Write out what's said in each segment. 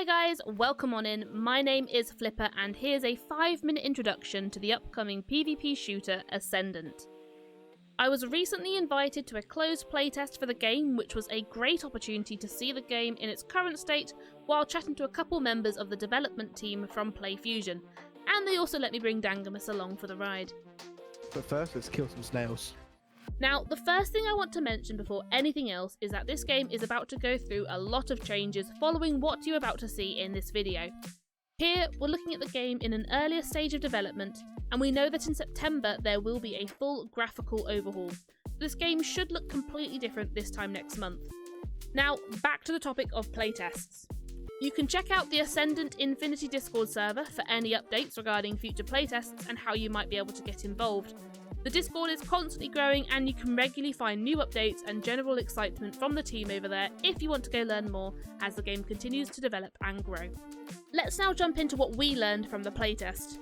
Hi guys, welcome on in. My name is Flipper and here's a 5-minute introduction to the upcoming PvP shooter Ascendant. I was recently invited to a closed playtest for the game, which was a great opportunity to see the game in its current state while chatting to a couple members of the development team from PlayFusion, and they also let me bring Dangamus along for the ride. But first, let's kill some snails. Now, the first thing I want to mention before anything else is that this game is about to go through a lot of changes following what you're about to see in this video. Here, we're looking at the game in an earlier stage of development, and we know that in September there will be a full graphical overhaul. This game should look completely different this time next month. Now, back to the topic of playtests. You can check out the Ascendant Infinity Discord server for any updates regarding future playtests and how you might be able to get involved. The Discord is constantly growing and you can regularly find new updates and general excitement from the team over there if you want to go learn more as the game continues to develop and grow. Let's now jump into what we learned from the playtest.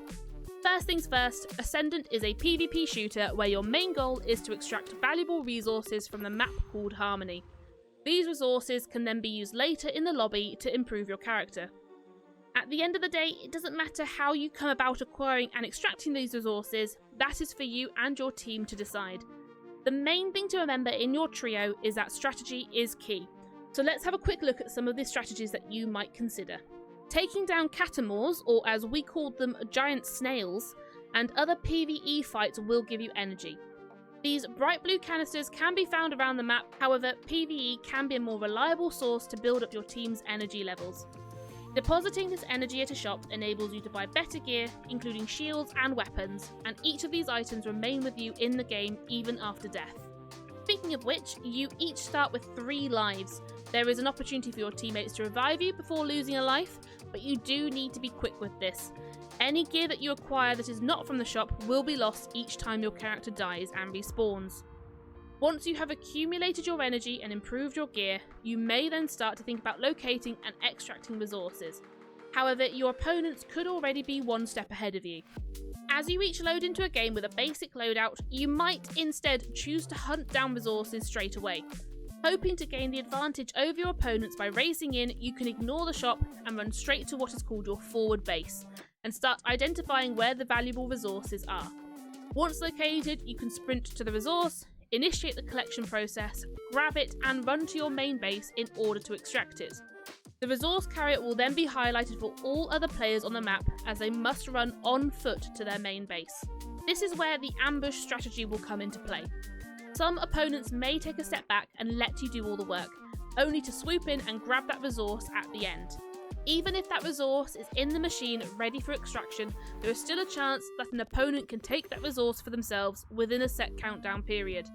First things first, Ascendant is a PvP shooter where your main goal is to extract valuable resources from the map called Harmony. These resources can then be used later in the lobby to improve your character. At the end of the day, it doesn't matter how you come about acquiring and extracting these resources, that is for you and your team to decide. The main thing to remember in your trio is that strategy is key. So let's have a quick look at some of the strategies that you might consider. Taking down catamores, or as we called them, giant snails, and other PvE fights will give you energy. These bright blue canisters can be found around the map, however PvE can be a more reliable source to build up your team's energy levels. Depositing this energy at a shop enables you to buy better gear, including shields and weapons, and each of these items remain with you in the game even after death. Speaking of which, you each start with 3 lives. There is an opportunity for your teammates to revive you before losing a life, but you do need to be quick with this. Any gear that you acquire that is not from the shop will be lost each time your character dies and respawns. Once you have accumulated your energy and improved your gear, you may then start to think about locating and extracting resources. However, your opponents could already be one step ahead of you. As you each load into a game with a basic loadout, you might instead choose to hunt down resources straight away. Hoping to gain the advantage over your opponents by racing in, you can ignore the shop and run straight to what is called your forward base, and start identifying where the valuable resources are. Once located, you can sprint to the resource, initiate the collection process, grab it and run to your main base in order to extract it. The resource carrier will then be highlighted for all other players on the map as they must run on foot to their main base. This is where the ambush strategy will come into play. Some opponents may take a step back and let you do all the work, only to swoop in and grab that resource at the end. Even if that resource is in the machine ready for extraction, there is still a chance that an opponent can take that resource for themselves within a set countdown period.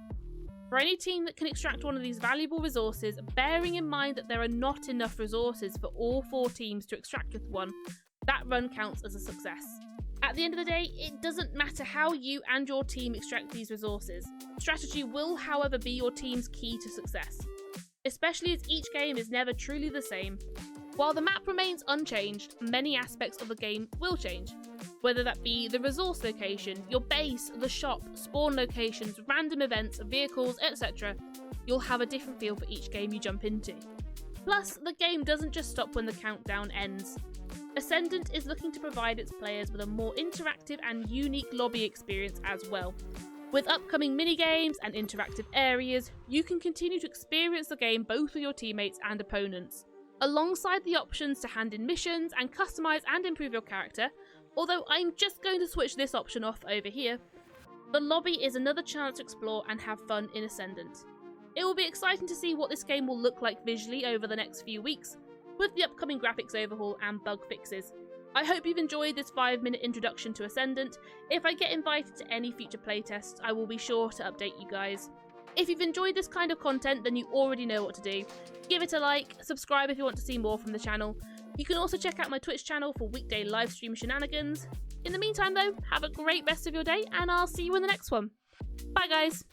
For any team that can extract one of these valuable resources, bearing in mind that there are not enough resources for all 4 teams to extract with one, that run counts as a success. At the end of the day, it doesn't matter how you and your team extract these resources. Strategy will, however, be your team's key to success, especially as each game is never truly the same. While the map remains unchanged, many aspects of the game will change, whether that be the resource location, your base, the shop, spawn locations, random events, vehicles, etc. You'll have a different feel for each game you jump into. Plus, the game doesn't just stop when the countdown ends. Ascendant is looking to provide its players with a more interactive and unique lobby experience as well. With upcoming minigames and interactive areas, you can continue to experience the game both with your teammates and opponents. Alongside the options to hand in missions and customise and improve your character, although I'm just going to switch this option off over here, the lobby is another chance to explore and have fun in Ascendant. It will be exciting to see what this game will look like visually over the next few weeks, with the upcoming graphics overhaul and bug fixes. I hope you've enjoyed this 5-minute introduction to Ascendant. If I get invited to any future playtests, I will be sure to update you guys. If you've enjoyed this kind of content, then you already know what to do. Give it a like, subscribe if you want to see more from the channel. You can also check out my Twitch channel for weekday live stream shenanigans. In the meantime though, have a great rest of your day and I'll see you in the next one. Bye guys!